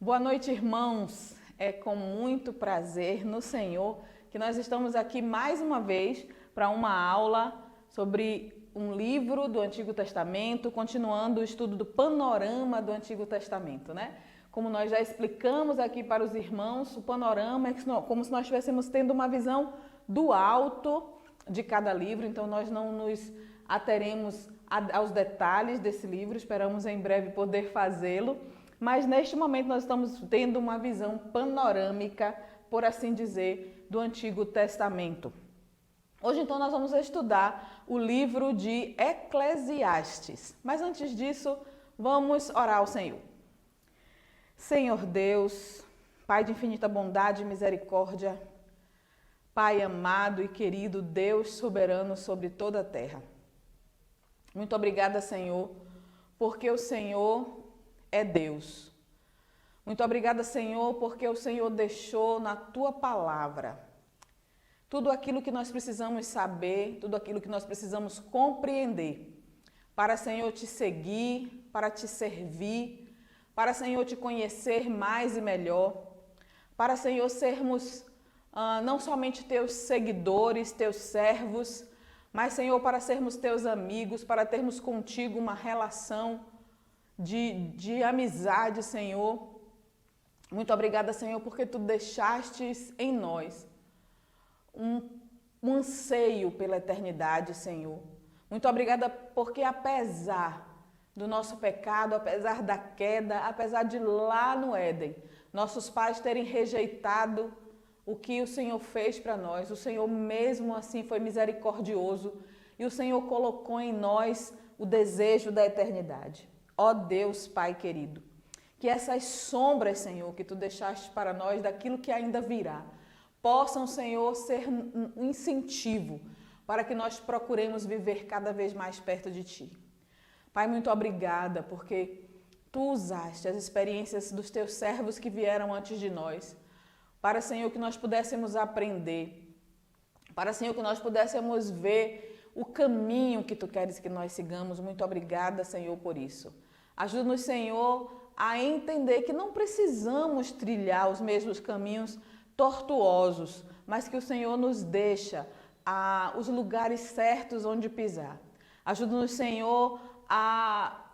Boa noite, irmãos. É com muito prazer no Senhor que nós estamos aqui mais uma vez para uma aula sobre um livro do Antigo Testamento, continuando o estudo do panorama do Antigo Testamento, né? Como nós já explicamos aqui para os irmãos, o panorama é como se nós estivéssemos tendo uma visão do alto de cada livro, então nós não nos ateremos aos detalhes desse livro, esperamos em breve poder fazê-lo. Mas neste momento nós estamos tendo uma visão panorâmica, por assim dizer, do Antigo Testamento. Hoje então nós vamos estudar o livro de Eclesiastes. Mas antes disso, vamos orar ao Senhor. Senhor Deus, Pai de infinita bondade e misericórdia, Pai amado e querido, Deus soberano sobre toda a terra. Muito obrigada, Senhor, porque o Senhor é Deus. Muito obrigada, Senhor, porque o Senhor deixou na Tua palavra tudo aquilo que nós precisamos saber, tudo aquilo que nós precisamos compreender, para, Senhor, Te seguir, para Te servir, para, Senhor, Te conhecer mais e melhor, para, Senhor, sermos não somente Teus seguidores, Teus servos, mas, Senhor, para sermos Teus amigos, para termos contigo uma relação de amizade, Senhor. Muito obrigada, Senhor, porque Tu deixastes em nós um anseio pela eternidade, Senhor. Muito obrigada porque apesar do nosso pecado, apesar da queda, apesar de lá no Éden, nossos pais terem rejeitado o que o Senhor fez para nós, o Senhor mesmo assim foi misericordioso e o Senhor colocou em nós o desejo da eternidade. Ó Deus, Pai querido, que essas sombras, Senhor, que Tu deixaste para nós daquilo que ainda virá, possam, Senhor, ser um incentivo para que nós procuremos viver cada vez mais perto de Ti. Pai, muito obrigada, porque Tu usaste as experiências dos Teus servos que vieram antes de nós, para, Senhor, que nós pudéssemos aprender, para, Senhor, que nós pudéssemos ver o caminho que Tu queres que nós sigamos. Muito obrigada, Senhor, por isso. Ajuda-nos, Senhor, a entender que não precisamos trilhar os mesmos caminhos tortuosos, mas que o Senhor nos deixa os lugares certos onde pisar. Ajuda-nos, Senhor, a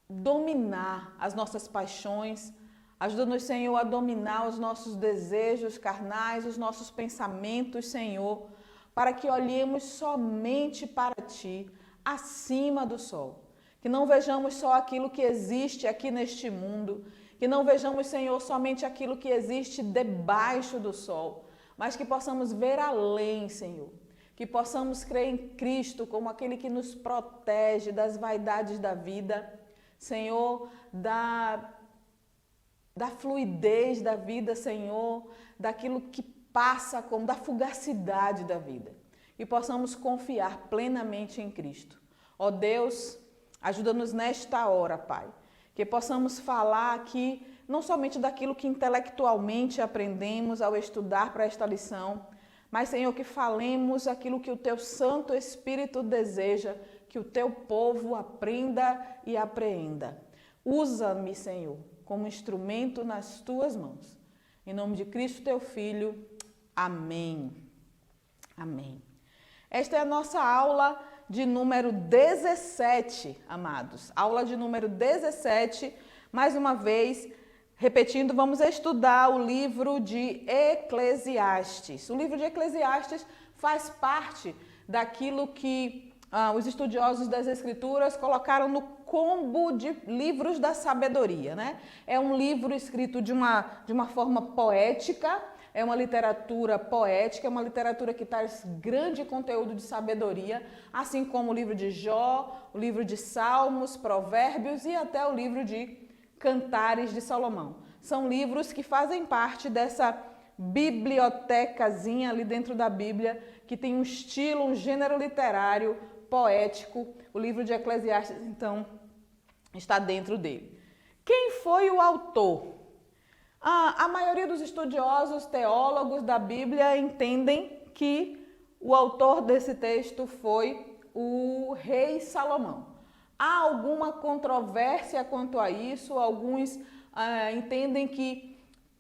dominar as nossas paixões. Ajuda-nos, Senhor, a dominar os nossos desejos carnais, os nossos pensamentos, Senhor, para que olhemos somente para Ti, acima do sol. Que não vejamos só aquilo que existe aqui neste mundo, que não vejamos, Senhor, somente aquilo que existe debaixo do sol, mas que possamos ver além, Senhor. Que possamos crer em Cristo como aquele que nos protege das vaidades da vida, Senhor, da fluidez da vida, Senhor, daquilo que passa como da fugacidade da vida. E possamos confiar plenamente em Cristo. Ó Deus, ajuda-nos nesta hora, Pai, que possamos falar aqui não somente daquilo que intelectualmente aprendemos ao estudar para esta lição, mas, Senhor, que falemos aquilo que o Teu Santo Espírito deseja, que o Teu povo aprenda e apreenda. Usa-me, Senhor, como instrumento nas Tuas mãos. Em nome de Cristo, Teu Filho. Amém. Amém. Esta é a nossa aula de número 17, amados. Aula de número 17. Mais uma vez, repetindo, vamos estudar o livro de Eclesiastes. O livro de Eclesiastes faz parte daquilo que os estudiosos das Escrituras colocaram no combo de livros da sabedoria, né? É um livro escrito de uma forma poética, é uma literatura poética, é uma literatura que traz grande conteúdo de sabedoria, assim como o livro de Jó, o livro de Salmos, Provérbios e até o livro de Cantares de Salomão. São livros que fazem parte dessa bibliotecazinha ali dentro da Bíblia, que tem um estilo, um gênero literário poético. O livro de Eclesiastes, então, está dentro dele. Quem foi o autor? A maioria dos estudiosos, teólogos da Bíblia entendem que o autor desse texto foi o rei Salomão. Há alguma controvérsia quanto a isso, alguns entendem que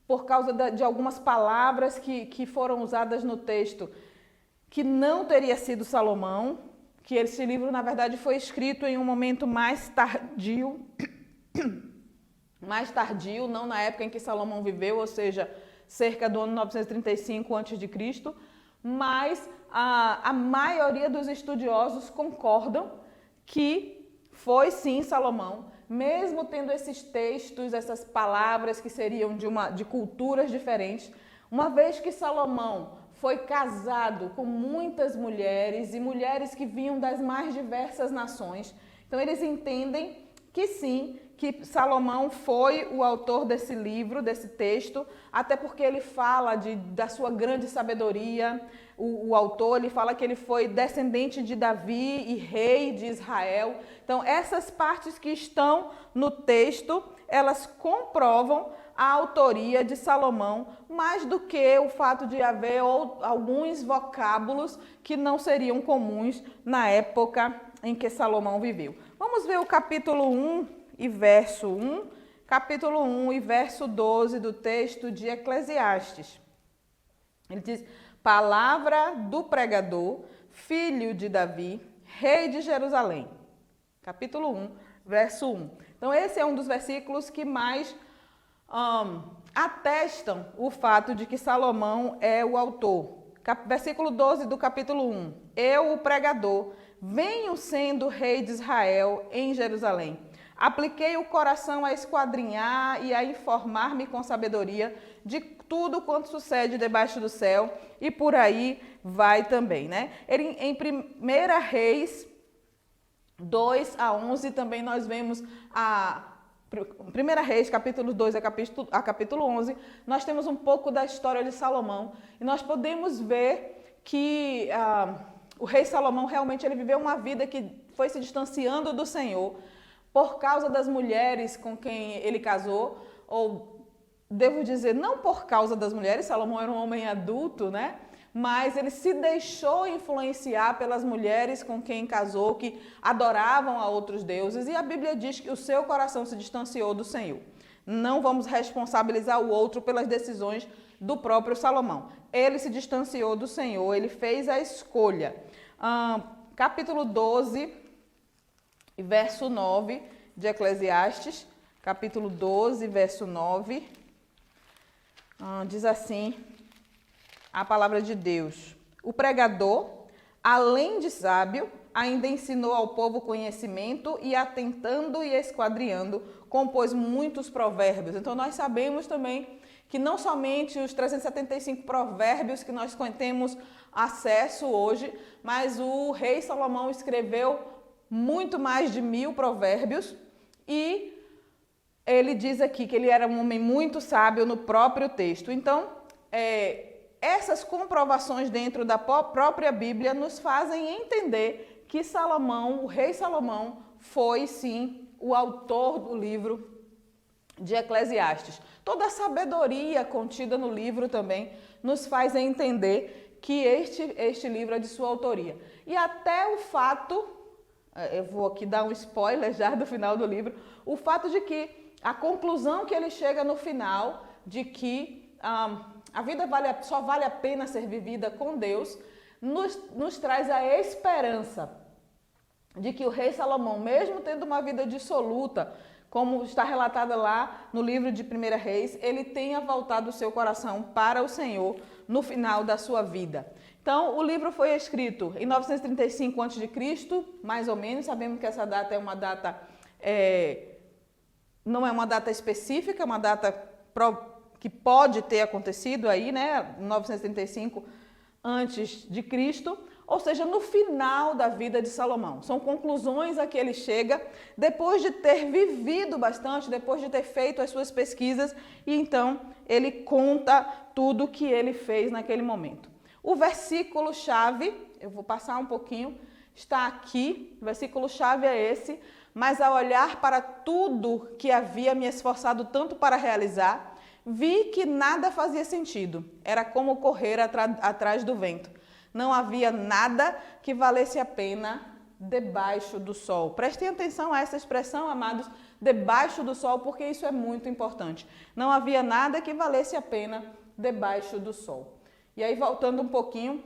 por causa de algumas palavras que foram usadas no texto, que não teria sido Salomão, que esse livro, na verdade, foi escrito em um momento mais tardio, não na época em que Salomão viveu, ou seja, cerca do ano 935 a.C., mas a maioria dos estudiosos concordam que foi sim Salomão, mesmo tendo esses textos, essas palavras que seriam de culturas diferentes, uma vez que Salomão foi casado com muitas mulheres e mulheres que vinham das mais diversas nações. Então eles entendem que sim, que Salomão foi o autor desse livro, desse texto, até porque ele fala da sua grande sabedoria. O autor, ele fala que ele foi descendente de Davi e rei de Israel. Então, essas partes que estão no texto, elas comprovam a autoria de Salomão, mais do que o fato de haver alguns vocábulos que não seriam comuns na época em que Salomão viveu. Vamos ver o capítulo 1 e verso 1, capítulo 1 e verso 12 do texto de Eclesiastes. Ele diz: palavra do pregador, filho de Davi, rei de Jerusalém. Capítulo 1, verso 1. Então, esse é um dos versículos que mais atestam o fato de que Salomão é o autor. Versículo 12 do capítulo 1. Eu, o pregador, venho sendo rei de Israel em Jerusalém. Apliquei o coração a esquadrinhar e a informar-me com sabedoria de tudo quanto sucede debaixo do céu, e por aí vai também, né? Em 1 Reis 2 a 11 também nós vemos 1 Reis, capítulo 2 a capítulo 11, nós temos um pouco da história de Salomão, e nós podemos ver que o rei Salomão realmente ele viveu uma vida que foi se distanciando do Senhor por causa das mulheres com quem ele casou, ou devo dizer, não por causa das mulheres, Salomão era um homem adulto, né? Mas ele se deixou influenciar pelas mulheres com quem casou, que adoravam a outros deuses, e a Bíblia diz que o seu coração se distanciou do Senhor. Não vamos responsabilizar o outro pelas decisões do próprio Salomão. Ele se distanciou do Senhor, ele fez a escolha. Capítulo 12, verso 9 de Eclesiastes, capítulo 12, verso 9, diz assim a palavra de Deus: o pregador, além de sábio, ainda ensinou ao povo conhecimento e, atentando e esquadriando, compôs muitos provérbios. Então, nós sabemos também que não somente os 375 provérbios que nós temos acesso hoje, mas o rei Salomão escreveu muito mais de 1000 provérbios, e ele diz aqui que ele era um homem muito sábio no próprio texto. Então, essas comprovações dentro da própria Bíblia nos fazem entender que Salomão, o rei Salomão, foi sim o autor do livro de Eclesiastes. Toda a sabedoria contida no livro também nos faz entender que este livro é de sua autoria. E até o fato, eu vou aqui dar um spoiler já do final do livro, o fato de que a conclusão que ele chega no final, de que a vida só vale a pena ser vivida com Deus, nos traz a esperança de que o rei Salomão, mesmo tendo uma vida dissoluta, como está relatada lá no livro de 1 Reis, ele tenha voltado o seu coração para o Senhor no final da sua vida. Então, o livro foi escrito em 935 a.C., mais ou menos. Sabemos que essa data é uma data, não é uma data específica, é uma data que pode ter acontecido aí, né, 935 antes de Cristo, ou seja, no final da vida de Salomão. São conclusões a que ele chega depois de ter vivido bastante, depois de ter feito as suas pesquisas, e então ele conta tudo o que ele fez naquele momento. O versículo-chave, eu vou passar um pouquinho, está aqui, o versículo-chave é esse: mas ao olhar para tudo que havia me esforçado tanto para realizar, vi que nada fazia sentido, era como correr atrás do vento. Não havia nada que valesse a pena debaixo do sol. Prestem atenção a essa expressão, amados, debaixo do sol, porque isso é muito importante. Não havia nada que valesse a pena debaixo do sol. E aí, voltando um pouquinho,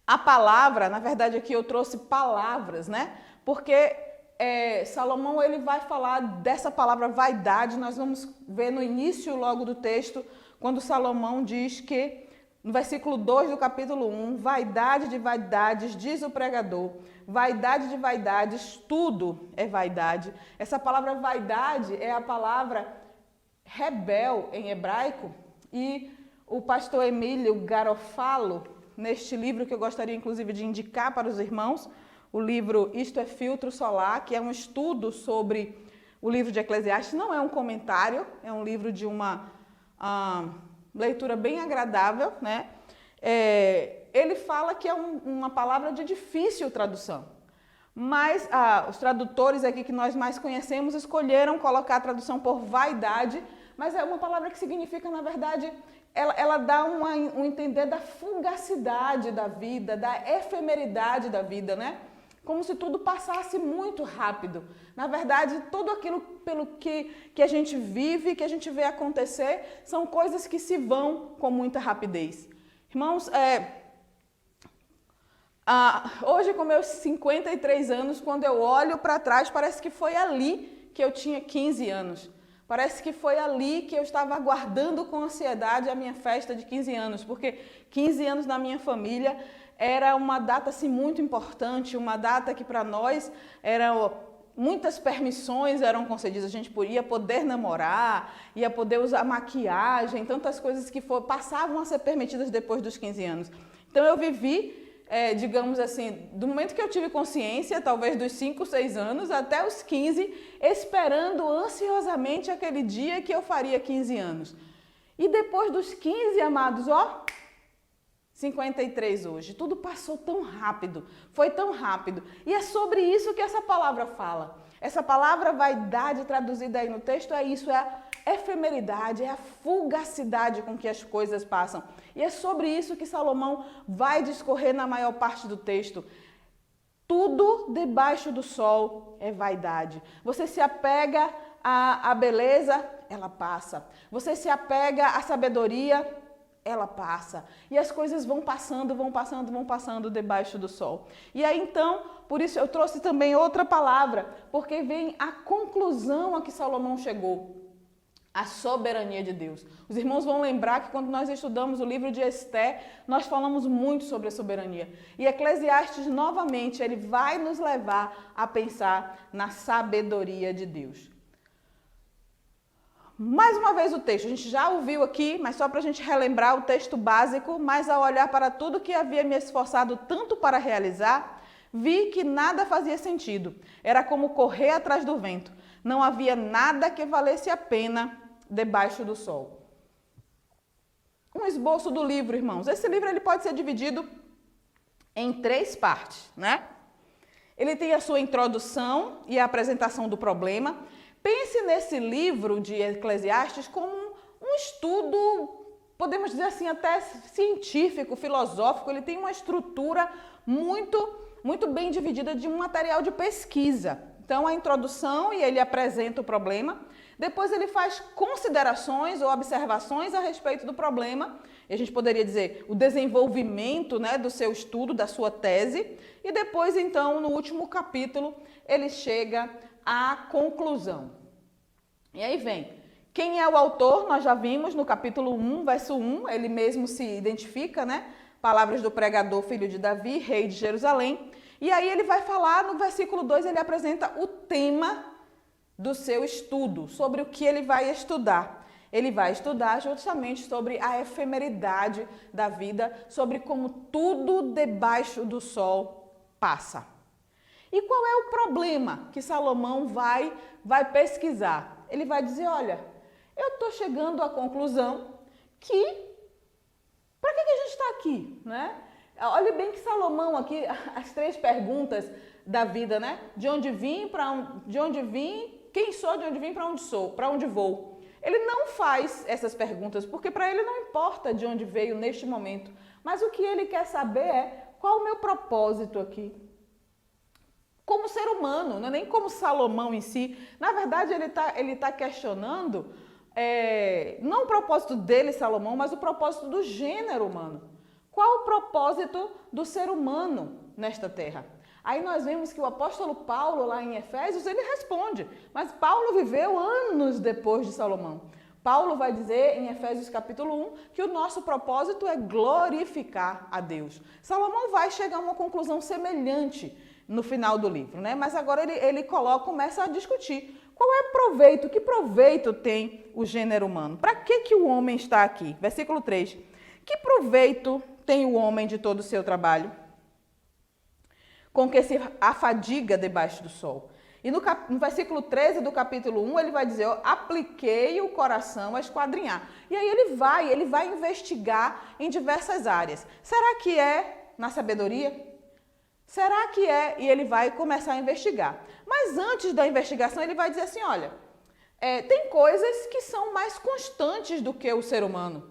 a palavra, na verdade aqui eu trouxe palavras, né? Porque Salomão ele vai falar dessa palavra vaidade, nós vamos ver no início logo do texto, quando Salomão diz que, no versículo 2 do capítulo 1, vaidade de vaidades, diz o pregador, vaidade de vaidades, tudo é vaidade. Essa palavra vaidade é a palavra rebel em hebraico, e o pastor Emílio Garofalo, neste livro que eu gostaria inclusive de indicar para os irmãos, o livro Isto é Filtro Solar, que é um estudo sobre o livro de Eclesiastes, não é um comentário, é um livro de uma leitura bem agradável, né? Ele fala que é uma palavra de difícil tradução, mas os tradutores aqui que nós mais conhecemos escolheram colocar a tradução por vaidade, mas é uma palavra que significa, na verdade, ela dá um entender da fugacidade da vida, da efemeridade da vida, né? Como se tudo passasse muito rápido. Na verdade, tudo aquilo pelo que a gente vive, que a gente vê acontecer, são coisas que se vão com muita rapidez. Irmãos, hoje com meus 53 anos, quando eu olho para trás, parece que foi ali que eu tinha 15 anos. Parece que foi ali que eu estava aguardando com ansiedade a minha festa de 15 anos, porque 15 anos na minha família era uma data assim, muito importante, uma data que para nós muitas permissões eram concedidas, a gente ia poder namorar, ia poder usar maquiagem, tantas coisas que passavam a ser permitidas depois dos 15 anos. Então eu vivi, digamos assim, do momento que eu tive consciência, talvez dos 5, 6 anos, até os 15, esperando ansiosamente aquele dia que eu faria 15 anos. E depois dos 15, amados, 53 hoje. Tudo passou tão rápido, foi tão rápido. E é sobre isso que essa palavra fala. Essa palavra vaidade traduzida aí no texto é isso, é a efemeridade, é a fugacidade com que as coisas passam. E é sobre isso que Salomão vai discorrer na maior parte do texto. Tudo debaixo do sol é vaidade. Você se apega à beleza, ela passa. Você se apega à sabedoria, ela passa. E as coisas vão passando, vão passando, vão passando debaixo do sol. E aí então, por isso eu trouxe também outra palavra, porque vem a conclusão a que Salomão chegou. A soberania de Deus. Os irmãos vão lembrar que quando nós estudamos o livro de Esté, nós falamos muito sobre a soberania. E Eclesiastes, novamente, ele vai nos levar a pensar na sabedoria de Deus. Mais uma vez o texto, a gente já ouviu aqui, mas só para a gente relembrar o texto básico, mas ao olhar para tudo que havia me esforçado tanto para realizar, vi que nada fazia sentido. Era como correr atrás do vento. Não havia nada que valesse a pena debaixo do sol. Um esboço do livro, irmãos. Esse livro ele pode ser dividido em 3 partes, né? Ele tem a sua introdução e a apresentação do problema. Pense nesse livro de Eclesiastes como um estudo, podemos dizer assim, até científico, filosófico. Ele tem uma estrutura muito bem dividida de um material de pesquisa. Então, a introdução e ele apresenta o problema. Depois ele faz considerações ou observações a respeito do problema. E a gente poderia dizer o desenvolvimento, né, do seu estudo, da sua tese. E depois, então, no último capítulo, ele chega à conclusão. E aí vem, quem é o autor? Nós já vimos no capítulo 1, verso 1, ele mesmo se identifica, né? Palavras do pregador, filho de Davi, rei de Jerusalém. E aí ele vai falar, no versículo 2, ele apresenta o tema do seu estudo, sobre o que ele vai estudar. Ele vai estudar justamente sobre a efemeridade da vida, sobre como tudo debaixo do sol passa. E qual é o problema que Salomão vai pesquisar? Ele vai dizer, olha, eu estou chegando à conclusão que, para que a gente está aqui, né? Olha bem que Salomão aqui, as 3 perguntas da vida, né? De onde vim, quem sou, de onde vim, para onde sou, para onde vou. Ele não faz essas perguntas, porque para ele não importa de onde veio neste momento. Mas o que ele quer saber é qual o meu propósito aqui. como ser humano, não é nem como Salomão em si. Na verdade, ele tá questionando não o propósito dele, Salomão, mas o propósito do gênero humano. Qual o propósito do ser humano nesta terra? Aí nós vemos que o apóstolo Paulo, lá em Efésios, ele responde. Mas Paulo viveu anos depois de Salomão. Paulo vai dizer em Efésios capítulo 1 que o nosso propósito é glorificar a Deus. Salomão vai chegar a uma conclusão semelhante no final do livro, né? Mas agora ele começa a discutir qual é o proveito, que proveito tem o gênero humano? Para que o homem está aqui? Versículo 3. Que proveito tem o homem de todo o seu trabalho? Com que se afadiga debaixo do sol. E no versículo 13 do capítulo 1, ele vai dizer, apliquei o coração a esquadrinhar. E aí ele vai investigar em diversas áreas. Será que é na sabedoria? Será que é? E ele vai começar a investigar. Mas antes da investigação, ele vai dizer assim, olha, tem coisas que são mais constantes do que o ser humano.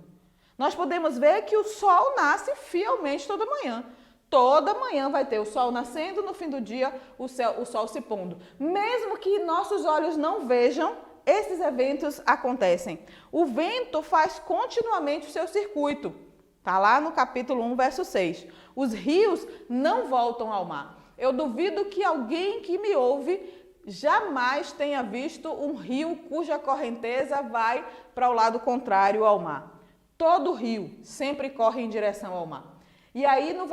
Nós podemos ver que o sol nasce fielmente toda manhã. Toda manhã vai ter o sol nascendo, no fim do dia o sol se pondo. Mesmo que nossos olhos não vejam, esses eventos acontecem. O vento faz continuamente o seu circuito. Está lá no capítulo 1, verso 6. Os rios não voltam ao mar. Eu duvido que alguém que me ouve jamais tenha visto um rio cuja correnteza vai para o lado contrário ao mar. Todo rio sempre corre em direção ao mar. E aí, dos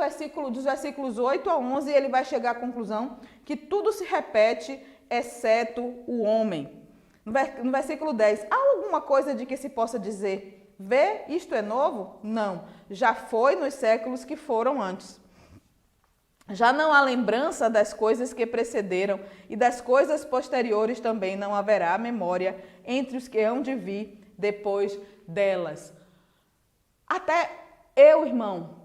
versículos 8 a 11, ele vai chegar à conclusão que tudo se repete, exceto o homem. No versículo 10, há alguma coisa de que se possa dizer, vê, isto é novo? Não, já foi nos séculos que foram antes. Já não há lembrança das coisas que precederam e das coisas posteriores também não haverá memória entre os que hão de vir depois delas. Até irmã,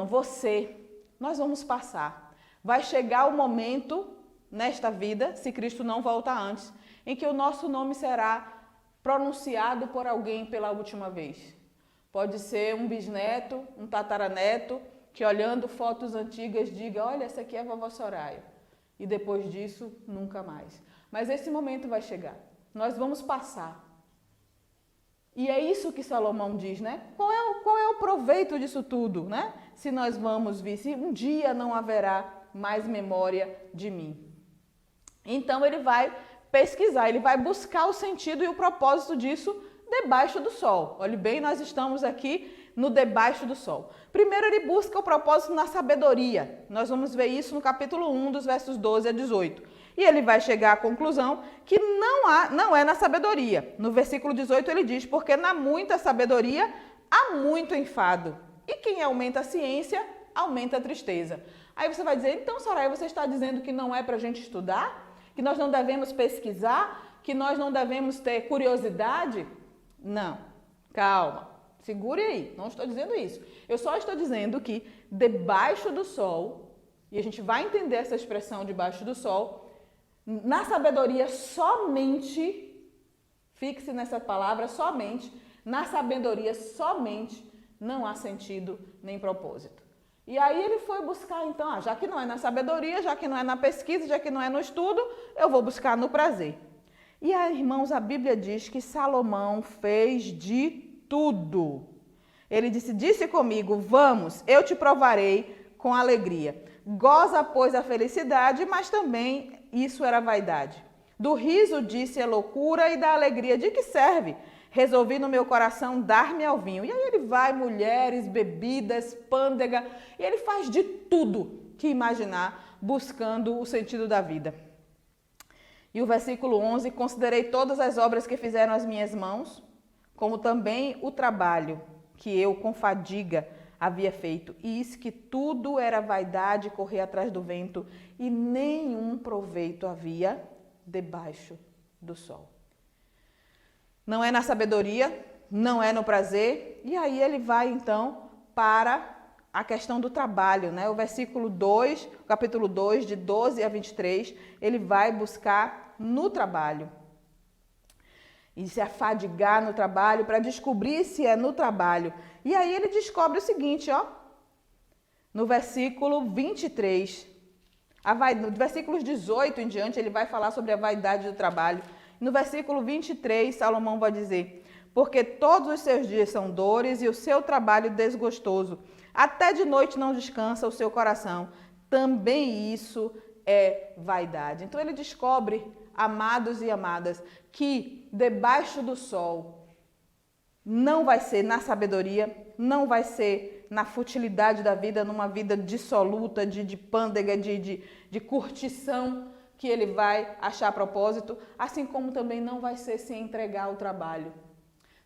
você, nós vamos passar. Vai chegar o momento nesta vida, se Cristo não voltar antes, em que o nosso nome será pronunciado por alguém pela última vez. Pode ser um bisneto, um tataraneto, que olhando fotos antigas diga, olha, essa aqui é a vovó Soraya. E depois disso, nunca mais. Mas esse momento vai chegar. Nós vamos passar. E é isso que Salomão diz, né? Qual é o proveito disso tudo, né? Se nós vamos vir, se um dia não haverá mais memória de mim. Então ele vai pesquisar, ele vai buscar o sentido e o propósito disso debaixo do sol. Olhe bem, nós estamos aqui no debaixo do sol. Primeiro ele busca o propósito na sabedoria. Nós vamos ver isso no capítulo 1, dos versos 12 a 18. E ele vai chegar à conclusão que não é na sabedoria. No versículo 18 ele diz, porque na muita sabedoria há muito enfado. E quem aumenta a ciência, aumenta a tristeza. Aí você vai dizer, então Soraya, você está dizendo que não é para a gente estudar? Que nós não devemos pesquisar? Que nós não devemos ter curiosidade? Não, calma, segure aí, não estou dizendo isso. Eu só estou dizendo que debaixo do sol, e a gente vai entender essa expressão debaixo do sol, na sabedoria somente, fixe nessa palavra somente, na sabedoria somente não há sentido nem propósito. E aí ele foi buscar então, já que não é na sabedoria, já que não é na pesquisa, já que não é no estudo, eu vou buscar no prazer. E aí, irmãos, a Bíblia diz que Salomão fez de tudo. Ele disse comigo, vamos, eu te provarei com alegria. Goza, pois, a felicidade, mas também isso era vaidade. Do riso disse a loucura e da alegria de que serve? Resolvi no meu coração dar-me ao vinho. E aí ele vai, mulheres, bebidas, pândega, e ele faz de tudo que imaginar, buscando o sentido da vida. E o versículo 11, considerei todas as obras que fizeram as minhas mãos, como também o trabalho que eu com fadiga havia feito. E eis que tudo era vaidade, correr atrás do vento, e nenhum proveito havia debaixo do sol. Não é na sabedoria, não é no prazer. E aí ele vai então para a questão do trabalho, né? O versículo 2, capítulo 2, de 12 a 23, ele vai buscar no trabalho. E se afadigar no trabalho para descobrir se é no trabalho. E aí ele descobre o seguinte, ó, no versículo 23. No versículos 18 em diante, ele vai falar sobre a vaidade do trabalho. No versículo 23, Salomão vai dizer: porque todos os seus dias são dores e o seu trabalho desgostoso. Até de noite não descansa o seu coração. Também isso é vaidade. Então ele descobre, amados e amadas, que debaixo do sol não vai ser na sabedoria, não vai ser na futilidade da vida, numa vida dissoluta, de pândega, de curtição, que ele vai achar propósito, assim como também não vai ser se entregar ao trabalho.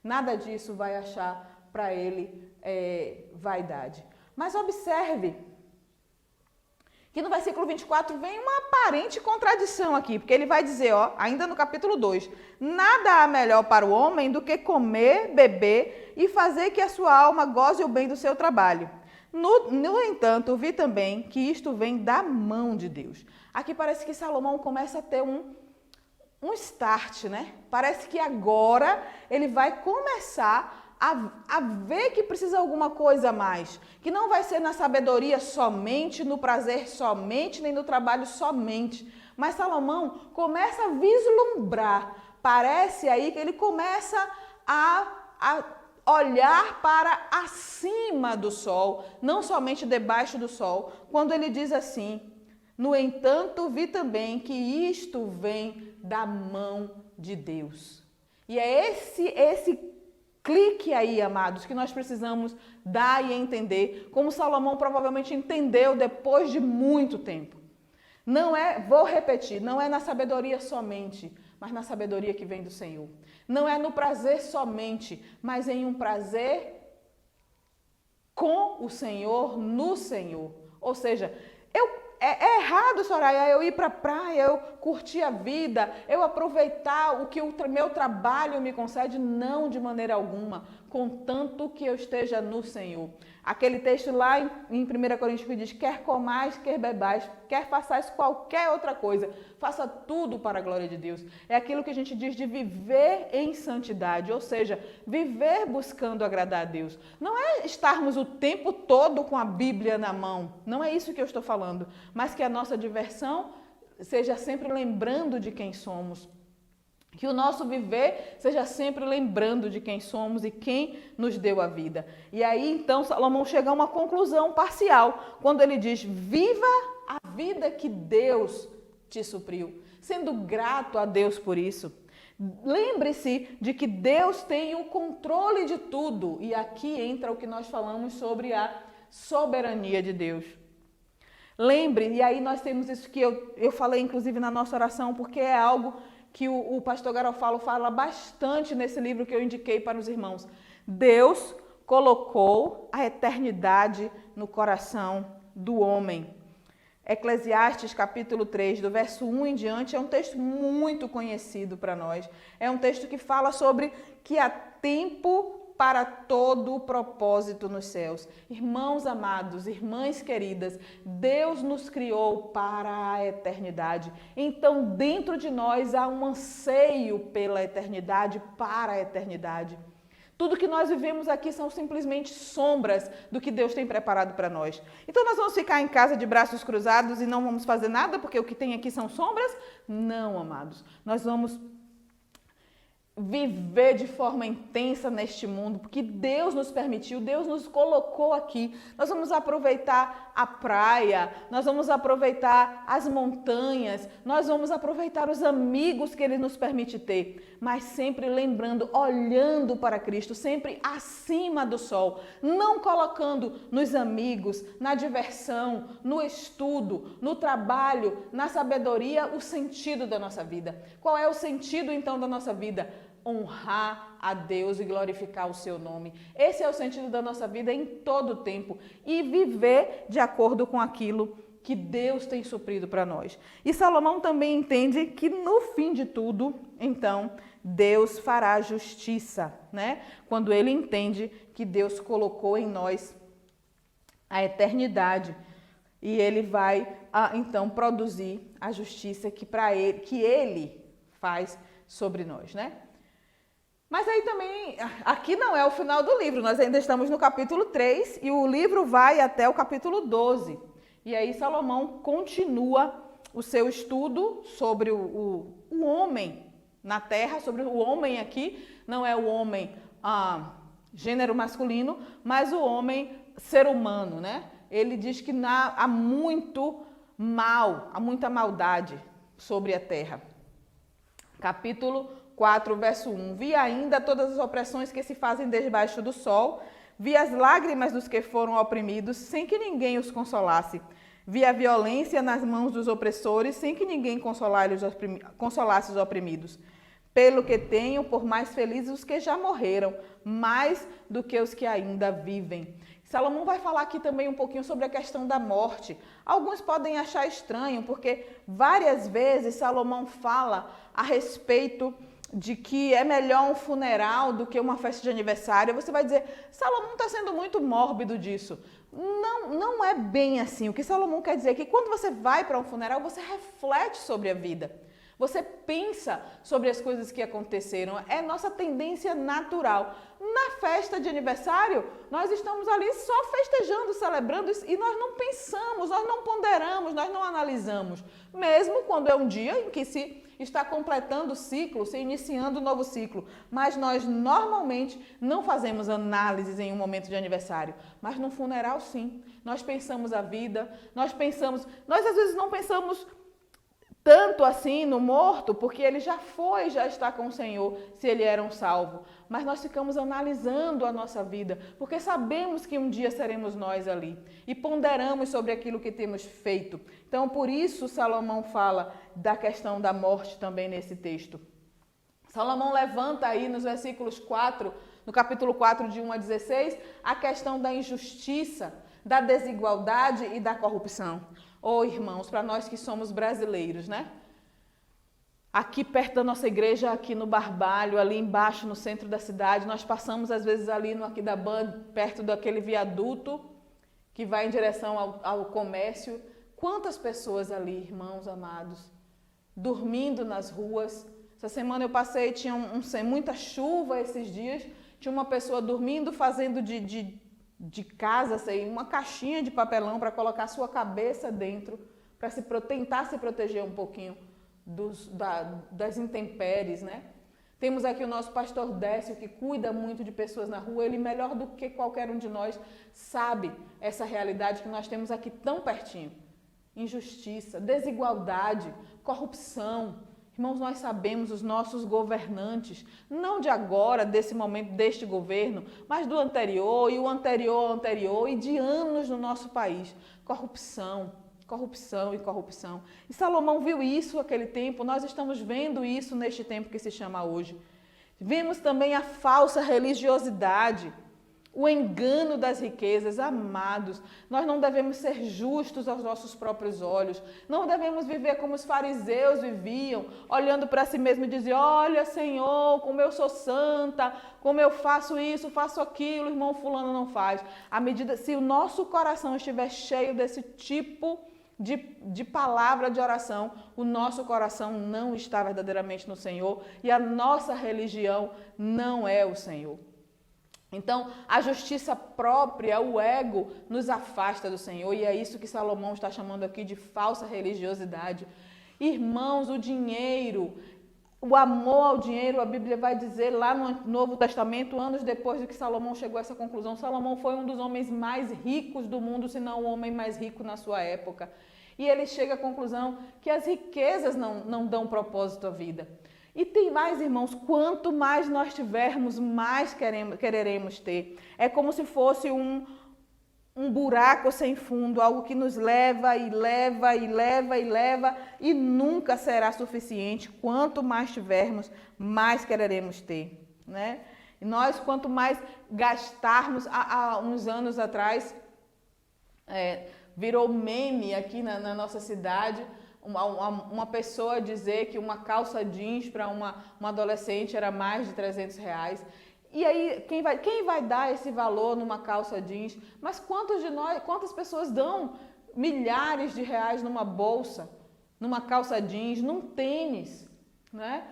Nada disso vai achar para ele vaidade. Mas observe que no versículo 24 vem uma aparente contradição aqui, porque ele vai dizer, ainda no capítulo 2, nada há melhor para o homem do que comer, beber e fazer que a sua alma goze o bem do seu trabalho. No entanto, vi também que isto vem da mão de Deus. Aqui parece que Salomão começa a ter um start, né? Parece que agora ele vai começar a ver que precisa alguma coisa a mais, que não vai ser na sabedoria somente, no prazer somente, nem no trabalho somente. Mas Salomão começa a vislumbrar, parece aí que ele começa a olhar para acima do sol, não somente debaixo do sol, quando ele diz assim: no entanto, vi também que isto vem da mão de Deus. E é esse clique aí, amados, que nós precisamos dar e entender, como Salomão provavelmente entendeu depois de muito tempo. Vou repetir, não é na sabedoria somente, mas na sabedoria que vem do Senhor. Não é no prazer somente, mas em um prazer com o Senhor, no Senhor. Ou seja, é errado, Soraya, eu ir para a praia, eu curtir a vida, eu aproveitar o que o meu trabalho me concede? Não, de maneira alguma, contanto que eu esteja no Senhor. Aquele texto lá em 1 Coríntios que diz: quer comais, quer bebais, quer façais qualquer outra coisa, faça tudo para a glória de Deus. É aquilo que a gente diz de viver em santidade, ou seja, viver buscando agradar a Deus. Não é estarmos o tempo todo com a Bíblia na mão, não é isso que eu estou falando, mas que a nossa diversão seja sempre lembrando de quem somos. Que o nosso viver seja sempre lembrando de quem somos e quem nos deu a vida. E aí, então, Salomão chega a uma conclusão parcial, quando ele diz: viva a vida que Deus te supriu, sendo grato a Deus por isso. Lembre-se de que Deus tem o controle de tudo. E aqui entra o que nós falamos sobre a soberania de Deus. Lembre, e aí nós temos isso que eu falei, inclusive, na nossa oração, porque é algo que o pastor Garofalo fala bastante nesse livro que eu indiquei para os irmãos. Deus colocou a eternidade no coração do homem. Eclesiastes capítulo 3, do verso 1 em diante, é um texto muito conhecido para nós. É um texto que fala sobre que há tempo para todo o propósito nos céus. Irmãos amados, irmãs queridas, Deus nos criou para a eternidade. Então, dentro de nós há um anseio pela eternidade, para a eternidade. Tudo que nós vivemos aqui são simplesmente sombras do que Deus tem preparado para nós. Então, nós vamos ficar em casa de braços cruzados e não vamos fazer nada porque o que tem aqui são sombras? Não, amados. Nós vamos viver de forma intensa neste mundo, porque Deus nos permitiu, Deus nos colocou aqui. Nós vamos aproveitar a praia, nós vamos aproveitar as montanhas, nós vamos aproveitar os amigos que Ele nos permite ter, mas sempre lembrando, olhando para Cristo, sempre acima do sol, não colocando nos amigos, na diversão, no estudo, no trabalho, na sabedoria, o sentido da nossa vida. Qual é o sentido então da nossa vida? Honrar a Deus e glorificar o seu nome. Esse é o sentido da nossa vida em todo o tempo e viver de acordo com aquilo que Deus tem suprido para nós. E Salomão também entende que no fim de tudo, então, Deus fará justiça, né? Quando ele entende que Deus colocou em nós a eternidade e ele vai então produzir a justiça que ele faz sobre nós, né? Mas aí também, aqui não é o final do livro, nós ainda estamos no capítulo 3 e o livro vai até o capítulo 12. E aí Salomão continua o seu estudo sobre o homem na terra, sobre o homem aqui, não é o homem gênero masculino, mas o homem ser humano, né? Ele diz que há muito mal, há muita maldade sobre a terra. Capítulo 4, verso 1. Vi ainda todas as opressões que se fazem debaixo do sol, vi as lágrimas dos que foram oprimidos, sem que ninguém os consolasse. Vi a violência nas mãos dos opressores, sem que ninguém consolasse os oprimidos. Pelo que tenho, por mais felizes os que já morreram, mais do que os que ainda vivem. Salomão vai falar aqui também um pouquinho sobre a questão da morte. Alguns podem achar estranho, porque várias vezes Salomão fala a respeito de que é melhor um funeral do que uma festa de aniversário. Você vai dizer, Salomão está sendo muito mórbido disso. Não é bem assim. O que Salomão quer dizer é que quando você vai para um funeral, você reflete sobre a vida. Você pensa sobre as coisas que aconteceram. É nossa tendência natural. Na festa de aniversário, nós estamos ali só festejando, celebrando isso, e nós não pensamos, nós não ponderamos, nós não analisamos. Mesmo quando é um dia em que se está completando o ciclo, se iniciando um novo ciclo. Mas nós normalmente não fazemos análises em um momento de aniversário. Mas no funeral, sim. Nós pensamos a vida, nós às vezes não pensamos tanto assim no morto, porque ele já está com o Senhor, se ele era um salvo. Mas nós ficamos analisando a nossa vida, porque sabemos que um dia seremos nós ali. E ponderamos sobre aquilo que temos feito. Então, por isso, Salomão fala da questão da morte também nesse texto. Salomão levanta aí nos versículos 4, no capítulo 4, de 1 a 16, a questão da injustiça, da desigualdade e da corrupção. Irmãos, para nós que somos brasileiros, né? Aqui perto da nossa igreja, aqui no Barbalho, ali embaixo no centro da cidade, nós passamos às vezes ali no Aquidauã, perto daquele viaduto que vai em direção ao comércio. Quantas pessoas ali, irmãos amados, dormindo nas ruas. Essa semana eu passei, tinha muita chuva esses dias, tinha uma pessoa dormindo, fazendo de casa, assim, uma caixinha de papelão para colocar sua cabeça dentro, para tentar se proteger um pouquinho das intempéries, né? Temos aqui o nosso pastor Décio, que cuida muito de pessoas na rua. Ele, melhor do que qualquer um de nós, sabe essa realidade que nós temos aqui tão pertinho. Injustiça, desigualdade, corrupção. Irmãos, nós sabemos os nossos governantes, não de agora, desse momento, deste governo, mas do anterior e o anterior e de anos no nosso país. Corrupção, corrupção e corrupção. E Salomão viu isso naquele tempo, nós estamos vendo isso neste tempo que se chama hoje. Vemos também a falsa religiosidade, o engano das riquezas. Amados, nós não devemos ser justos aos nossos próprios olhos, não devemos viver como os fariseus viviam, olhando para si mesmo e dizer, olha Senhor, como eu sou santa, como eu faço isso, faço aquilo, irmão fulano não faz. Se o nosso coração estiver cheio desse tipo de palavra de oração, o nosso coração não está verdadeiramente no Senhor e a nossa religião não é o Senhor. Então, a justiça própria, o ego, nos afasta do Senhor, e é isso que Salomão está chamando aqui de falsa religiosidade. Irmãos, o dinheiro, o amor ao dinheiro, a Bíblia vai dizer lá no Novo Testamento, anos depois de que Salomão chegou a essa conclusão, Salomão foi um dos homens mais ricos do mundo, se não o homem mais rico na sua época. E ele chega à conclusão que as riquezas não dão propósito à vida. E tem mais, irmãos, quanto mais nós tivermos, mais quereremos ter. É como se fosse um buraco sem fundo, algo que nos leva e leva e leva e leva e nunca será suficiente. Quanto mais tivermos, mais quereremos ter, né? E nós, quanto mais gastarmos, há uns anos atrás, virou meme aqui na nossa cidade, uma pessoa dizer que uma calça jeans para uma adolescente era mais de R$300. E aí, quem vai dar esse valor numa calça jeans? Mas quantas pessoas dão milhares de reais numa bolsa, numa calça jeans, num tênis, né?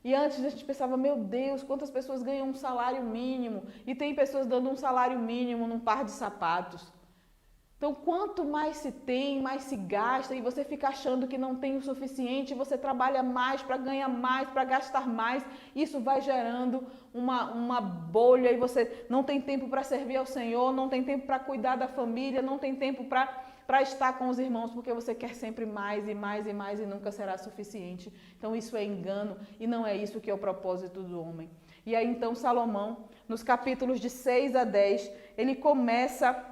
E antes a gente pensava, meu Deus, quantas pessoas ganham um salário mínimo? E tem pessoas dando um salário mínimo num par de sapatos. Então, quanto mais se tem, mais se gasta, e você fica achando que não tem o suficiente, você trabalha mais para ganhar mais, para gastar mais, isso vai gerando uma bolha e você não tem tempo para servir ao Senhor, não tem tempo para cuidar da família, não tem tempo para estar com os irmãos, porque você quer sempre mais e mais e mais e nunca será suficiente. Então, isso é engano e não é isso que é o propósito do homem. E aí, então, Salomão, nos capítulos de 6 a 10, ele começa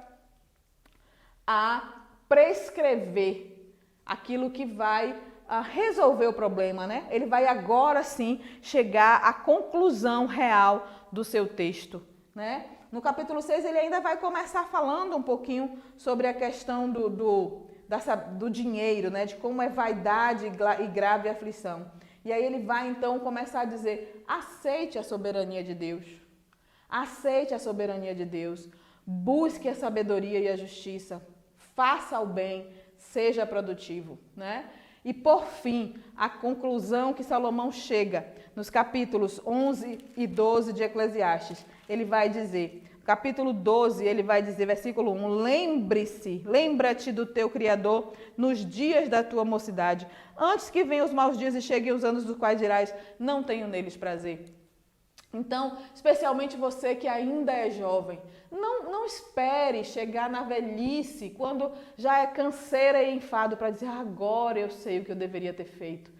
a prescrever aquilo que vai resolver o problema, né? Ele vai agora sim chegar à conclusão real do seu texto, né? No capítulo 6 ele ainda vai começar falando um pouquinho sobre a questão do dinheiro, né? De como é vaidade e grave aflição. E aí ele vai então começar a dizer: aceite a soberania de Deus, aceite a soberania de Deus, busque a sabedoria e a justiça, faça o bem, seja produtivo, né? E por fim, a conclusão que Salomão chega nos capítulos 11 e 12 de Eclesiastes, ele vai dizer, capítulo 12, ele vai dizer, versículo 1, lembra-te do teu Criador nos dias da tua mocidade, antes que venham os maus dias e cheguem os anos dos quais dirás, não tenho neles prazer. Então, especialmente você que ainda é jovem, não espere chegar na velhice, quando já é canseira e enfado, para dizer, agora eu sei o que eu deveria ter feito.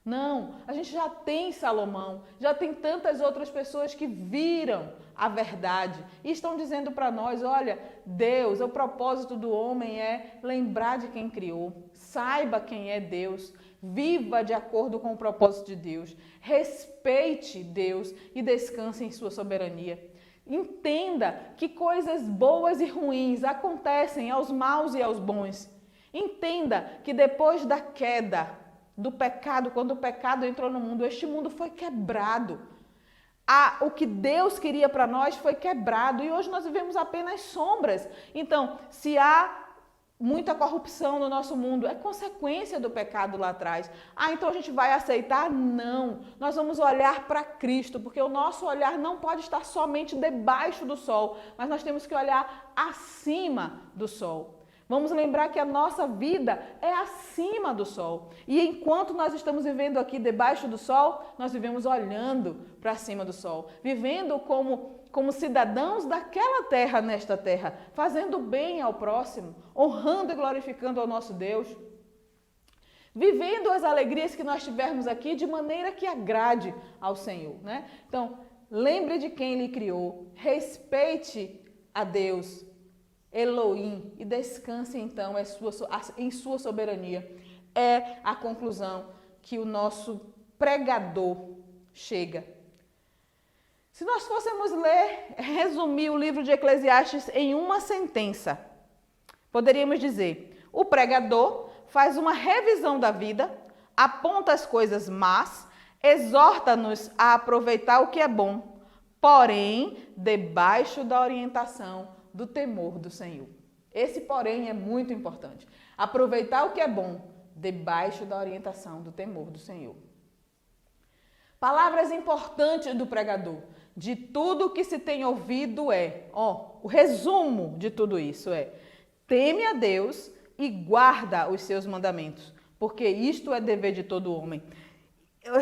Não, a gente já tem Salomão, já tem tantas outras pessoas que viram a verdade e estão dizendo para nós, olha, Deus, o propósito do homem é lembrar de quem criou, saiba quem é Deus, viva de acordo com o propósito de Deus, respeite Deus e descanse em sua soberania. Entenda que coisas boas e ruins acontecem aos maus e aos bons. Entenda que depois da queda, do pecado, quando o pecado entrou no mundo, este mundo foi quebrado. O que Deus queria para nós foi quebrado e hoje nós vivemos apenas sombras. Então, se há muita corrupção no nosso mundo, é consequência do pecado lá atrás. Então a gente vai aceitar? Não. Nós vamos olhar para Cristo, porque o nosso olhar não pode estar somente debaixo do sol, mas nós temos que olhar acima do sol. Vamos lembrar que a nossa vida é acima do sol. E enquanto nós estamos vivendo aqui debaixo do sol, nós vivemos olhando para cima do sol, vivendo como cidadãos daquela terra nesta terra, fazendo bem ao próximo, honrando e glorificando ao nosso Deus, vivendo as alegrias que nós tivermos aqui de maneira que agrade ao Senhor, né? Então, lembre de quem lhe criou, respeite a Deus, Elohim, e descanse então em sua soberania. É a conclusão que o nosso pregador chega. Se nós fôssemos resumir o livro de Eclesiastes em uma sentença, poderíamos dizer: o pregador faz uma revisão da vida, aponta as coisas más, exorta-nos a aproveitar o que é bom, porém, debaixo da orientação do temor do Senhor. Esse, porém, é muito importante. Aproveitar o que é bom, debaixo da orientação do temor do Senhor. Palavras importantes do pregador. De tudo que se tem ouvido o resumo de tudo isso é: teme a Deus e guarda os seus mandamentos, porque isto é dever de todo homem.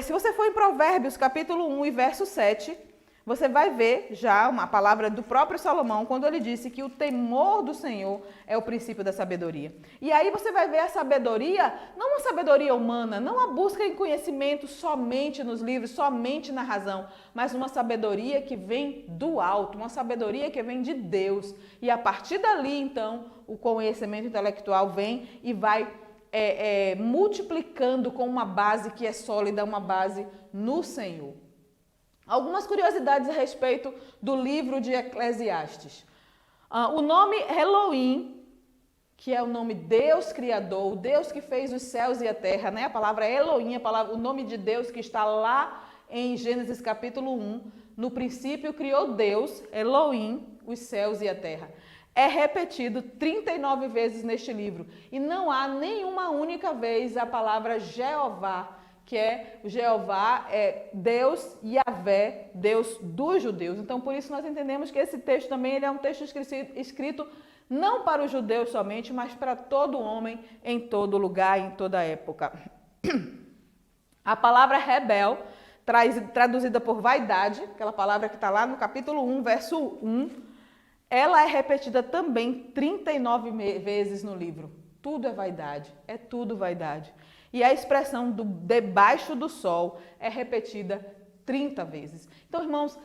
Se você for em Provérbios, capítulo 1 e verso 7, você vai ver já uma palavra do próprio Salomão, quando ele disse que o temor do Senhor é o princípio da sabedoria. E aí você vai ver a sabedoria, não uma sabedoria humana, não a busca em conhecimento somente nos livros, somente na razão, mas uma sabedoria que vem do alto, uma sabedoria que vem de Deus. E a partir dali, então, o conhecimento intelectual vem e vai multiplicando com uma base que é sólida, uma base no Senhor. Algumas curiosidades a respeito do livro de Eclesiastes. O nome Elohim, que é o nome Deus Criador, o Deus que fez os céus e a terra, né? A palavra Elohim, o nome de Deus que está lá em Gênesis capítulo 1. No princípio criou Deus, Elohim, os céus e a terra. É repetido 39 vezes neste livro. E não há nenhuma única vez a palavra Jeová, que é o Jeová, Deus Yahvé, Deus dos judeus. Então, por isso nós entendemos que esse texto também ele é um texto escrito não para os judeus somente, mas para todo homem, em todo lugar, em toda época. A palavra rebel, traduzida por vaidade, aquela palavra que está lá no capítulo 1, verso 1, ela é repetida também 39 vezes no livro. Tudo é vaidade, é tudo vaidade. E a expressão do debaixo do sol é repetida 30 vezes. Então, irmãos,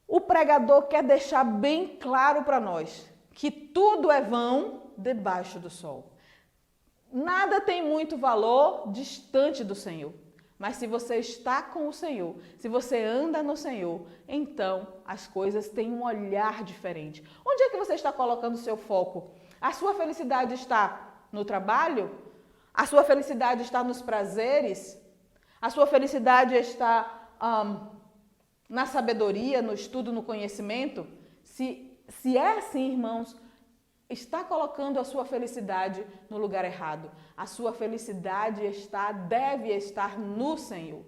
o pregador quer deixar bem claro para nós que tudo é vão debaixo do sol. Nada tem muito valor distante do Senhor. Mas se você está com o Senhor, se você anda no Senhor, então as coisas têm um olhar diferente. Onde é que você está colocando o seu foco? A sua felicidade está no trabalho? A sua felicidade está nos prazeres? A sua felicidade está na sabedoria, no estudo, no conhecimento? Se é assim, irmãos, está colocando a sua felicidade no lugar errado. A sua felicidade deve estar no Senhor.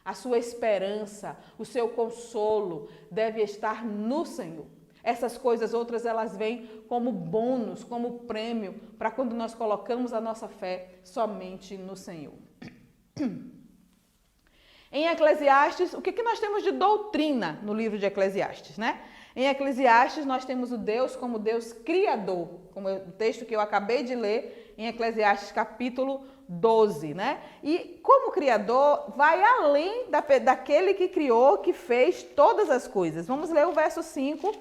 A sua esperança, o seu consolo deve estar no Senhor. Essas coisas outras, elas vêm como bônus, como prêmio, para quando nós colocamos a nossa fé somente no Senhor. Em Eclesiastes, o que nós temos de doutrina no livro de Eclesiastes, né? Em Eclesiastes, nós temos o Deus como Deus criador, como o texto que eu acabei de ler em Eclesiastes capítulo 12, né? E como criador, vai além daquele que criou, que fez todas as coisas. Vamos ler o verso 5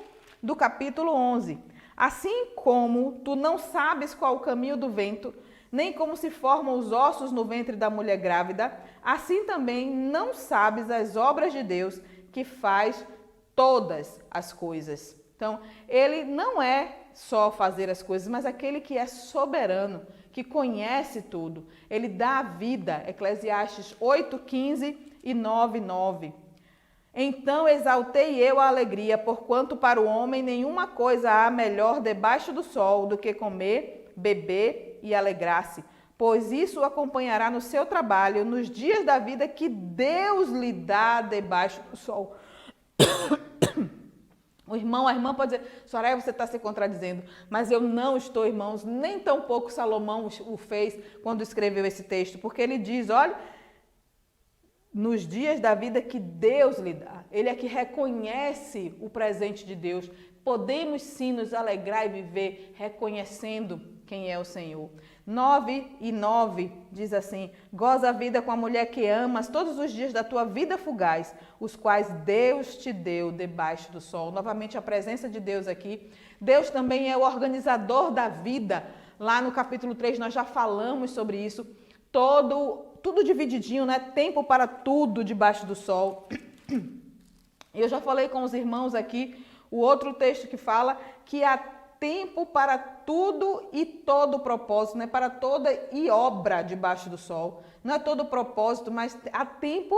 do capítulo 11. Assim como tu não sabes qual o caminho do vento, nem como se formam os ossos no ventre da mulher grávida, assim também não sabes as obras de Deus que faz todas as coisas. Então, ele não é só fazer as coisas, mas aquele que é soberano, que conhece tudo. Ele dá a vida, Eclesiastes 8:15 e 9:9. Então exaltei eu a alegria, porquanto para o homem nenhuma coisa há melhor debaixo do sol do que comer, beber e alegrar-se, pois isso o acompanhará no seu trabalho, nos dias da vida que Deus lhe dá debaixo do sol. O irmão, a irmã pode dizer, Soraya, você está se contradizendo, mas eu não estou, irmãos, nem tão pouco Salomão o fez quando escreveu esse texto, porque ele diz, olha, nos dias da vida que Deus lhe dá, ele é que reconhece o presente de Deus, podemos sim nos alegrar e viver reconhecendo quem é o Senhor. 9:9 diz assim, goza a vida com a mulher que amas todos os dias da tua vida fugaz, os quais Deus te deu debaixo do sol. Novamente a presença de Deus aqui. Deus também é o organizador da vida. Lá no capítulo 3 nós já falamos sobre isso. Tudo divididinho, né? Tempo para tudo debaixo do sol. Eu já falei com os irmãos aqui, o outro texto que fala que há tempo para tudo e todo propósito, né? Para toda e obra debaixo do sol. Não é todo propósito, mas há tempo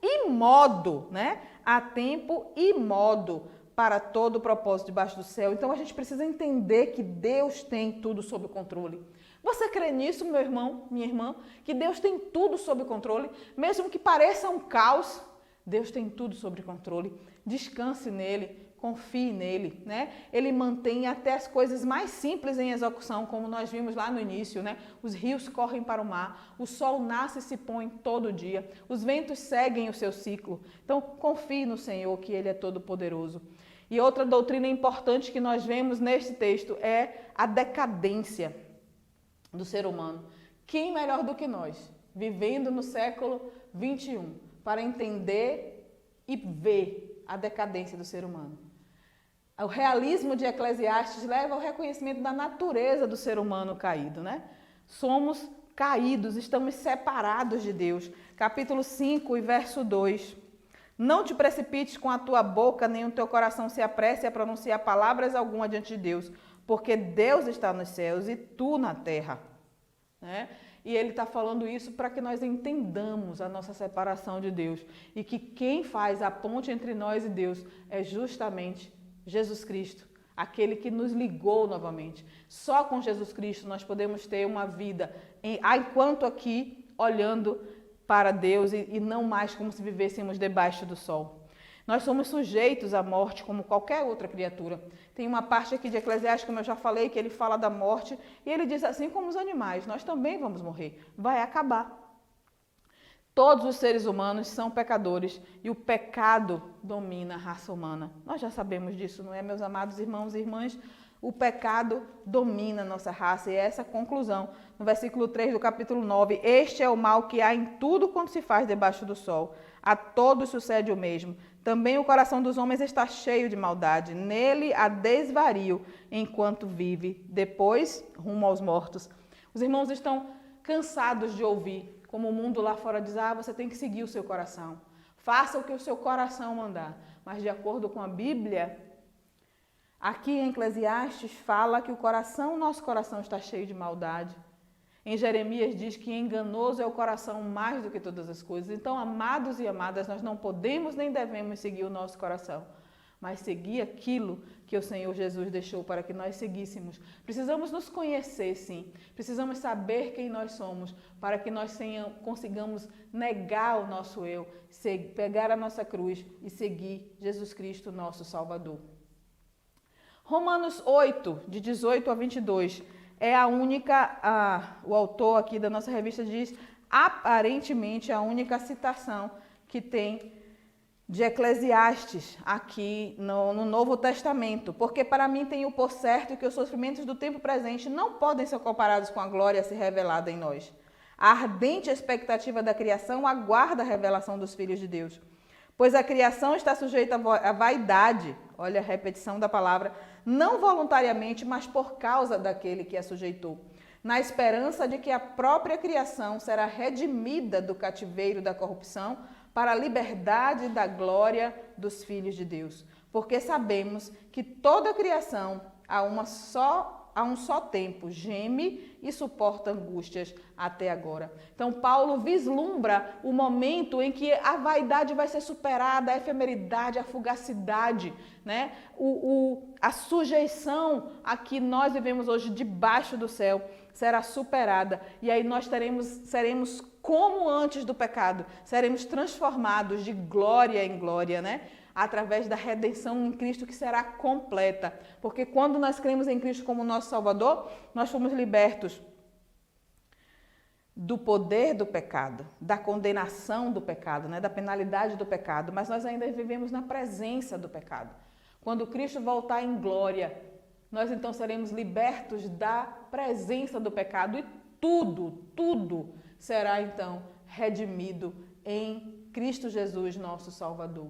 e modo, né? Há tempo e modo para todo propósito debaixo do céu. Então a gente precisa entender que Deus tem tudo sob controle. Você crê nisso, meu irmão, minha irmã? Que Deus tem tudo sob controle? Mesmo que pareça um caos, Deus tem tudo sob controle. Descanse nele. Confie nele, né? Ele mantém até as coisas mais simples em execução, como nós vimos lá no início, né? Os rios correm para o mar, o sol nasce e se põe todo dia, os ventos seguem o seu ciclo. Então, confie no Senhor, que Ele é todo-poderoso. E outra doutrina importante que nós vemos neste texto é a decadência do ser humano. Quem melhor do que nós, vivendo no século 21, para entender e ver a decadência do ser humano? O realismo de Eclesiastes leva ao reconhecimento da natureza do ser humano caído, né? Somos caídos, estamos separados de Deus. Capítulo 5 e verso 2. Não te precipites com a tua boca, nem o teu coração se apresse a pronunciar palavras alguma diante de Deus, porque Deus está nos céus e tu na terra, né? E ele está falando isso para que nós entendamos a nossa separação de Deus e que quem faz a ponte entre nós e Deus é justamente Jesus Cristo, aquele que nos ligou novamente. Só com Jesus Cristo nós podemos ter uma vida enquanto aqui olhando para Deus e não mais como se vivêssemos debaixo do sol. Nós somos sujeitos à morte como qualquer outra criatura. Tem uma parte aqui de Eclesiastes, como eu já falei, que ele fala da morte e ele diz assim como os animais, nós também vamos morrer, vai acabar. Todos os seres humanos são pecadores e o pecado domina a raça humana. Nós já sabemos disso, não é, meus amados irmãos e irmãs? O pecado domina a nossa raça e é essa a conclusão. No versículo 3 do capítulo 9, este é o mal que há em tudo quanto se faz debaixo do sol. A todos sucede o mesmo. Também o coração dos homens está cheio de maldade. Nele há desvario enquanto vive, depois rumo aos mortos. Os irmãos estão cansados de ouvir, como o mundo lá fora diz, você tem que seguir o seu coração. Faça o que o seu coração mandar. Mas de acordo com a Bíblia, aqui em Eclesiastes fala que nosso coração está cheio de maldade. Em Jeremias diz que enganoso é o coração mais do que todas as coisas. Então, amados e amadas, nós não podemos nem devemos seguir o nosso coração, mas seguir aquilo que o Senhor Jesus deixou para que nós seguíssemos. Precisamos nos conhecer, sim. Precisamos saber quem nós somos para que nós consigamos negar o nosso eu, pegar a nossa cruz e seguir Jesus Cristo, nosso Salvador. Romanos 8, de 18 a 22, é a única, o autor aqui da nossa revista diz, aparentemente a única citação que tem de Eclesiastes aqui no Novo Testamento, porque para mim tenho por certo que os sofrimentos do tempo presente não podem ser comparados com a glória a ser revelada em nós. A ardente expectativa da criação aguarda a revelação dos filhos de Deus, pois a criação está sujeita à vaidade, olha a repetição da palavra, não voluntariamente, mas por causa daquele que a sujeitou, na esperança de que a própria criação será redimida do cativeiro da corrupção para a liberdade da glória dos filhos de Deus. Porque sabemos que toda a criação a um só tempo geme e suporta angústias até agora. Então Paulo vislumbra o momento em que a vaidade vai ser superada, a efemeridade, a fugacidade, né? A sujeição a que nós vivemos hoje debaixo do céu será superada e aí nós seremos como antes do pecado, seremos transformados de glória em glória, né? Através da redenção em Cristo que será completa. Porque quando nós cremos em Cristo como nosso Salvador, nós fomos libertos do poder do pecado, da condenação do pecado, né? Da penalidade do pecado, mas nós ainda vivemos na presença do pecado. Quando Cristo voltar em glória, nós então seremos libertos da presença do pecado e tudo será então redimido em Cristo Jesus, nosso Salvador.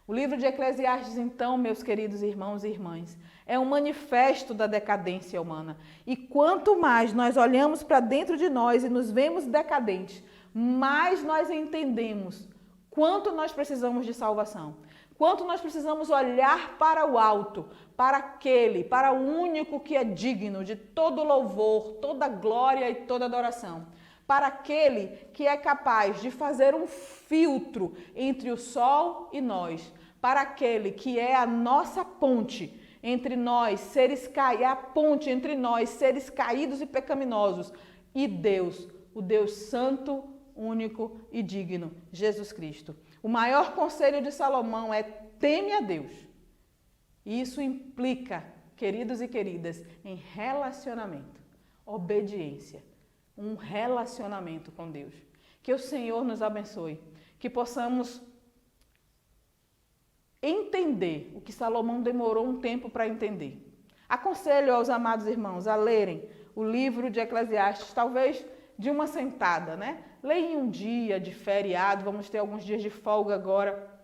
O livro de Eclesiastes, então, meus queridos irmãos e irmãs, é um manifesto da decadência humana. E quanto mais nós olhamos para dentro de nós e nos vemos decadentes, mais nós entendemos quanto nós precisamos de salvação. Quanto nós precisamos olhar para o alto, para o único que é digno de todo louvor, toda glória e toda adoração. Para aquele que é capaz de fazer um filtro entre o sol e nós, para aquele que é a nossa ponte entre nós, a ponte entre nós, seres caídos e pecaminosos, e Deus, o Deus santo, único e digno, Jesus Cristo. O maior conselho de Salomão é: teme a Deus. E isso implica, queridos e queridas, em relacionamento, obediência. Um relacionamento com Deus. Que o Senhor nos abençoe, que possamos entender o que Salomão demorou um tempo para entender. Aconselho aos amados irmãos a lerem o livro de Eclesiastes, talvez de uma sentada, né? Leia em um dia de feriado, vamos ter alguns dias de folga agora.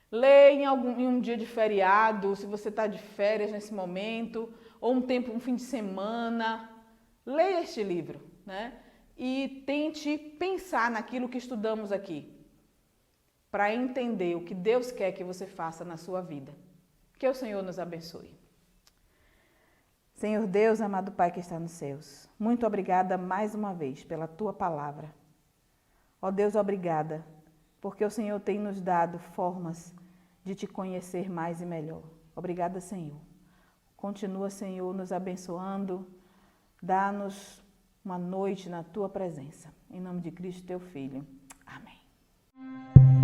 Leia em um dia de feriado, se você está de férias nesse momento, ou um fim de semana. Leia este livro, né? E tente pensar naquilo que estudamos aqui, para entender o que Deus quer que você faça na sua vida. Que o Senhor nos abençoe. Senhor Deus, amado Pai que está nos céus, muito obrigada mais uma vez pela Tua palavra. Ó Deus, obrigada, porque o Senhor tem nos dado formas de Te conhecer mais e melhor. Obrigada, Senhor. Continua, Senhor, nos abençoando. Dá-nos uma noite na Tua presença. Em nome de Cristo, Teu Filho. Amém.